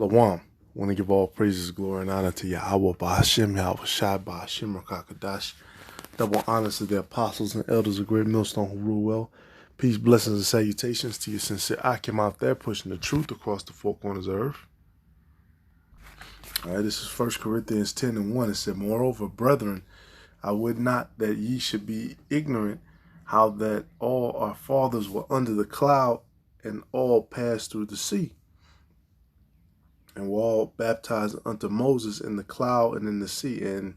Lawam. Want to give all praises, glory, and honor to Yahweh, Bahashim, Yahweh Shai, Bahashim, Rakakadash. Double honors to the apostles and elders of Great Millstone who rule well. Peace, blessings, and salutations to your sincere Akim out there pushing the truth across the four corners of earth. All right, this is 1 Corinthians 10:1. It said, "Moreover, brethren, I would not that ye should be ignorant how that all our fathers were under the cloud and all passed through the sea, and were all baptized unto Moses in the cloud and in the sea." And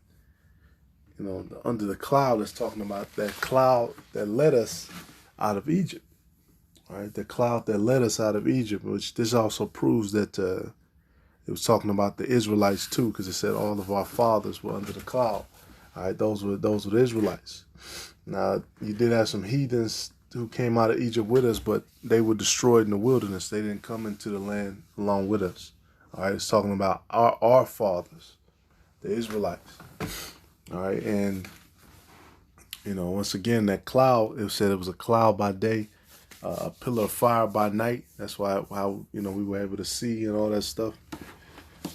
under the cloud is talking about that cloud that led us out of Egypt. All right, the cloud that led us out of Egypt, which this also proves that it was talking about the Israelites too, because it said all of our fathers were under the cloud. All right, those were the Israelites. Now, you did have some heathens who came out of Egypt with us, but they were destroyed in the wilderness. They didn't come into the land along with us. All right, it's talking about our fathers, the Israelites. All right, and once again, that cloud, it said it was a cloud by day, a pillar of fire by night. That's why how we were able to see and all that stuff.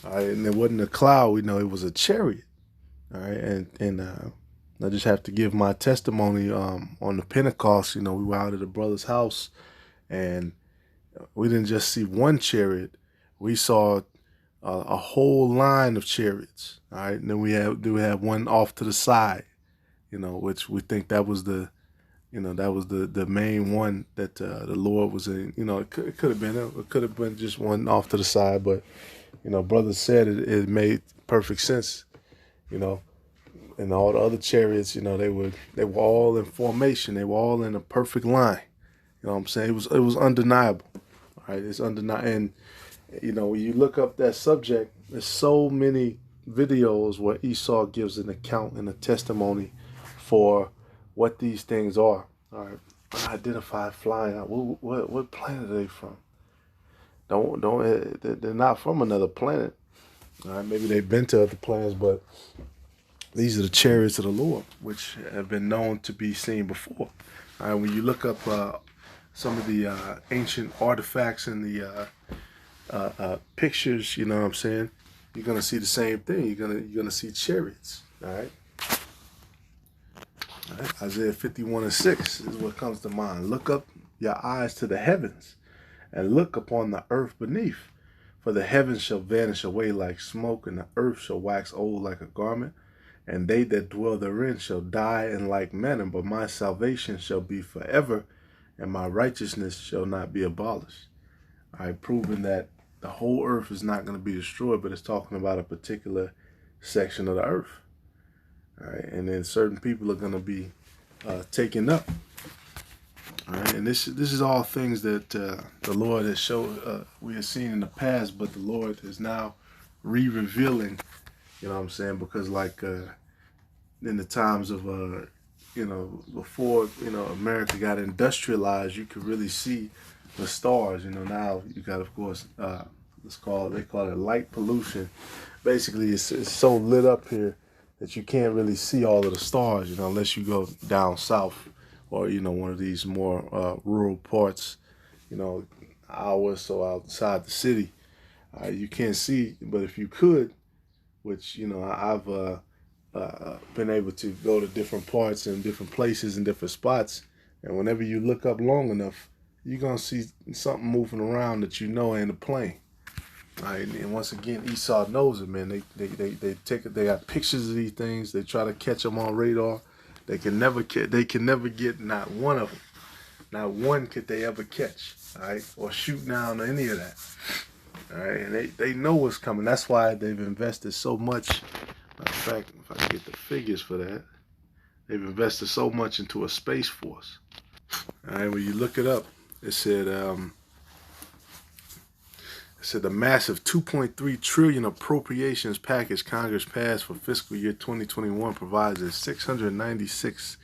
All right, and it wasn't a cloud. We know it was a chariot. All right, and I just have to give my testimony on the Pentecost. We were out at a brother's house, and we didn't just see one chariot. We saw a whole line of chariots. All right, and then we had one off to the side, which we think that was the main one that the Lord was in. It could have been just one off to the side, but brother said it made perfect sense. And all the other chariots, they were all in formation. They were all in a perfect line. You know what I'm saying? It was undeniable. All right, it's undeniable. And when you look up that subject, there's so many videos where Esau gives an account and a testimony for what these things are. All right, unidentified flying. What planet are they from? They're not from another planet. All right, maybe they've been to other planets, but these are the chariots of the Lord, which have been known to be seen before. All right, when you look up some of the ancient artifacts and the pictures, you know what I'm saying, you're gonna see the same thing. You're gonna see chariots. All right. Isaiah 51:6 is what comes to mind. "Look up your eyes to the heavens, and look upon the earth beneath. For the heavens shall vanish away like smoke, and the earth shall wax old like a garment. And they that dwell therein shall die in like manner. But my salvation shall be forever, and my righteousness shall not be abolished." All right, proving that the whole earth is not going to be destroyed, but it's talking about a particular section of the earth. All right, and then certain people are going to be taken up. All right, and this is all things that the Lord has showed, we have seen in the past, but the Lord is now re-revealing. You know what I'm saying? Because like in the times of before America got industrialized, you could really see the stars. Now you got, of course, they call it light pollution. Basically, it's so lit up here that you can't really see all of the stars, unless you go down south or one of these more rural parts, hour or so outside the city. You can't see, but if you could, which I've been able to go to different parts and different places and different spots, and whenever you look up long enough, you're gonna see something moving around that ain't a plane. All right, and once again, Esau knows it, man. They got pictures of these things. They try to catch them on radar. They can never get not one of them. Not one could they ever catch. All right, or shoot down or any of that. All right, and they know what's coming. That's why they've invested so much. Matter of fact, if I can get the figures for that, they've invested so much into a space force. All right, when you look it up, it said the massive $2.3 trillion appropriations package Congress passed for fiscal year 2021 provides a $696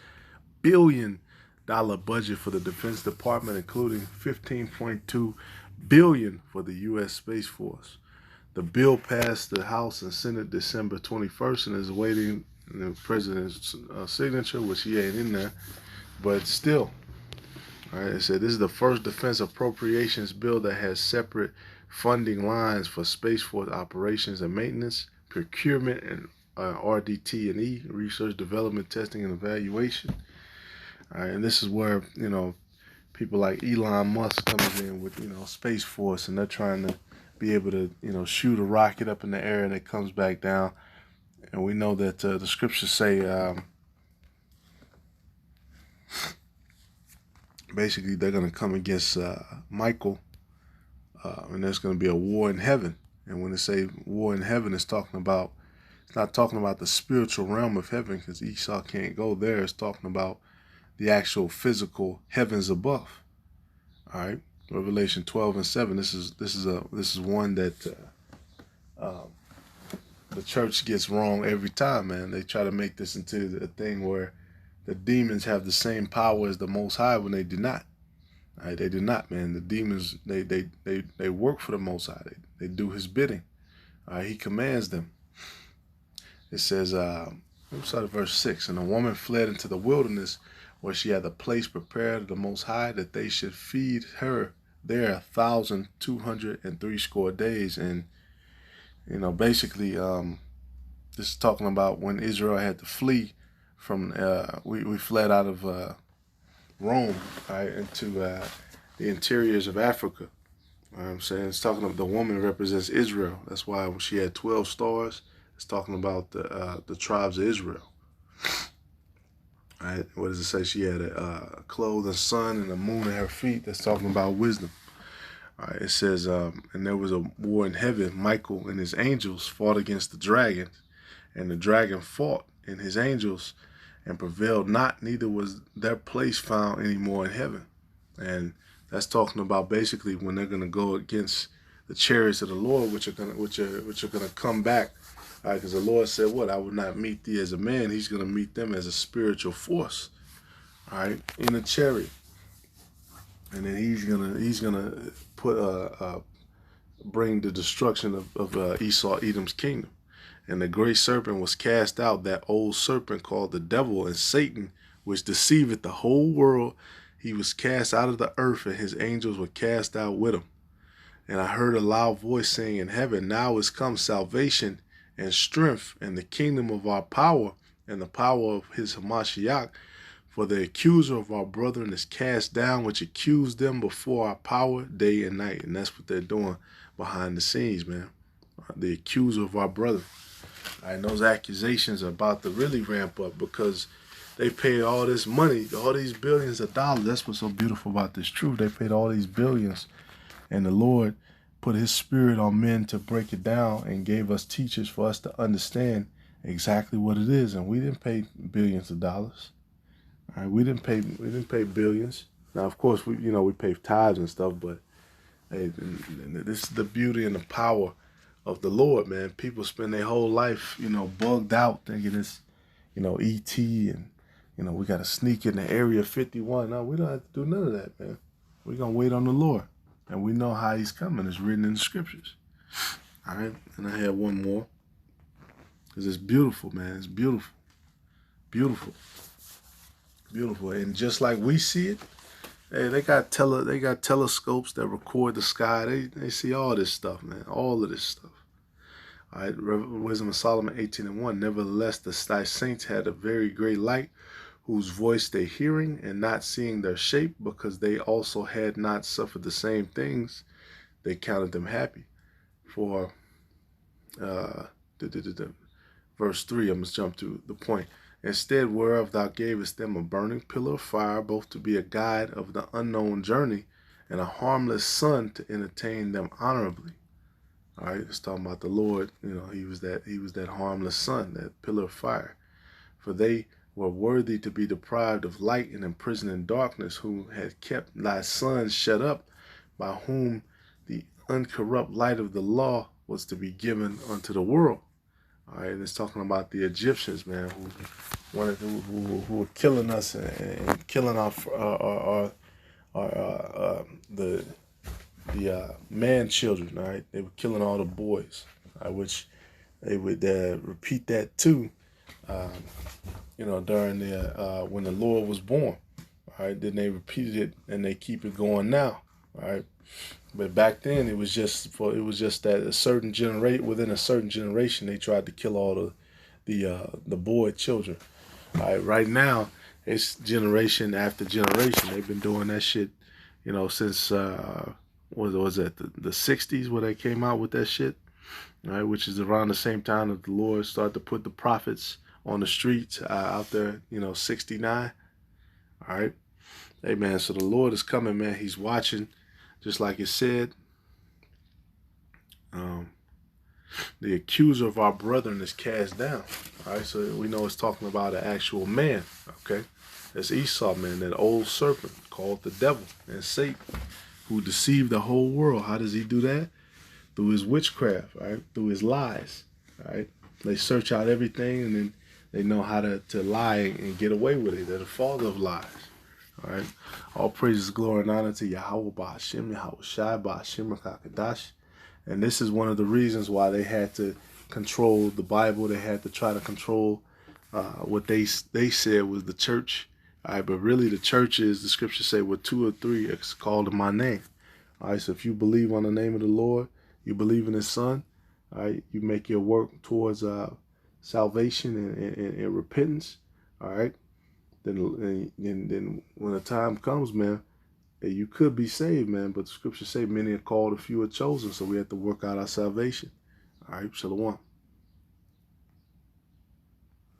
billion budget for the Defense Department, including $15.2 billion for the U.S. Space Force. The bill passed the House and Senate December 21st and is awaiting the president's signature, which he ain't in there, but still. All right, it said this is the first defense appropriations bill that has separate funding lines for Space Force operations and maintenance, procurement and RDT&E, research, development, testing, and evaluation. All right, and this is where, people like Elon Musk comes in with, Space Force, and they're trying to be able to, shoot a rocket up in the air and it comes back down. And we know that the scriptures say, basically, they're going to come against Michael, and there's going to be a war in heaven. And when they say war in heaven, it's not talking about the spiritual realm of heaven, because Esau can't go there. It's talking about the actual physical heavens above. All right, Revelation 12:7. This is one that the church gets wrong every time, man. They try to make this into a thing where the demons have the same power as the Most High when they do not. All right, they do not, man. The demons, they work for the Most High. They do His bidding. All right, He commands them. It says, let's start at verse 6. And the woman fled into the wilderness, where she had a place prepared of the Most High, that they should feed her there 1,260 days. And, basically, this is talking about when Israel had to flee from, we fled out of Rome, right, into the interiors of Africa. You know what I'm saying? It's talking about the woman represents Israel. That's why when she had 12 stars, it's talking about the tribes of Israel. Right? What does it say? She had a clothed sun and a moon at her feet. That's talking about wisdom. All right, it says, and there was a war in heaven. Michael and his angels fought against the dragon, and the dragon fought and his angels and prevailed not, neither was their place found anymore in heaven. And that's talking about basically when they're going to go against the chariots of the Lord, which are going to come back. All right, because the Lord said, "What? I will not meet thee as a man." He's going to meet them as a spiritual force. All right, in a chariot, and then he's gonna put bring the destruction of Esau, Edom's kingdom. And the great serpent was cast out, that old serpent called the devil and Satan, which deceiveth the whole world. He was cast out of the earth, and his angels were cast out with him. And I heard a loud voice saying in heaven, "Now is come salvation and strength and the kingdom of our power and the power of his Hamashiach. For the accuser of our brethren is cast down, which accused them before our power day and night." And that's what they're doing behind the scenes, man. The accuser of our brethren. And those accusations are about to really ramp up, because they paid all this money, all these billions of dollars. That's what's so beautiful about this truth. They paid all these billions, and the Lord put His Spirit on men to break it down and gave us teachers for us to understand exactly what it is. And we didn't pay billions of dollars. All right, we didn't pay billions. Now, of course, we pay tithes and stuff, but hey, this is the beauty and the power of the Lord, man. People spend their whole life, bugged out, thinking it's, E.T. and, we got to sneak in the Area 51. No, we don't have to do none of that, man. We're going to wait on the Lord. And we know how He's coming. It's written in the scriptures. All right? And I have one more. Because it's beautiful, man. It's beautiful. Beautiful. Beautiful. And just like we see it, hey, they got telescopes that record the sky. They see all this stuff, man. All of this stuff. All right, Wisdom of Solomon 18:1. Nevertheless, thy saints had a very great light, whose voice they hearing and not seeing their shape, because they also had not suffered the same things, they counted them happy. For verse 3, I must jump to the point. Instead whereof thou gavest them a burning pillar of fire, both to be a guide of the unknown journey, and a harmless sun to entertain them honorably. All right, it's talking about the Lord. He was that harmless sun, that pillar of fire. For they were worthy to be deprived of light and imprisoned in darkness, who had kept thy sons shut up, by whom the uncorrupt light of the law was to be given unto the world. All right, and it's talking about the Egyptians, man, who were killing us and killing the man children. All right, they were killing all the boys, which they would repeat that too. During when the Lord was born. All right, then they repeated it and they keep it going now. All right, But back then it was just that a certain generate within a certain generation they tried to kill all the boy children. All right, right now it's generation after generation. They've been doing that shit, since what was that the 60s where they came out with that shit, right? Which is around the same time that the Lord started to put the prophets on the streets out there, 69. All right. Hey, man, so the Lord is coming, man. He's watching, just like it said. The accuser of our brethren is cast down. All right, so we know it's talking about an actual man, okay? That's Esau, man, that old serpent called the devil and Satan, who deceived the whole world. How does he do that? Through his witchcraft, right? Through his lies, right? They search out everything and then they know how to lie and get away with it. They're the father of lies. All right. All praises, glory, and honor to Yahweh Ba'Hashem, Yahweh Shai Ba'Hashem Kakadash. And this is one of the reasons why they had to control the Bible. They had to try to control what they said was the church. All right, but really the church is, the scriptures say, with 2 or 3, it's called in my name. All right, so if you believe on the name of the Lord, you believe in his son, all right, you make your work towards salvation and repentance, all right, then when the time comes, man, you could be saved, man, but the scriptures say many are called, a few are chosen, so we have to work out our salvation. All right, shalom.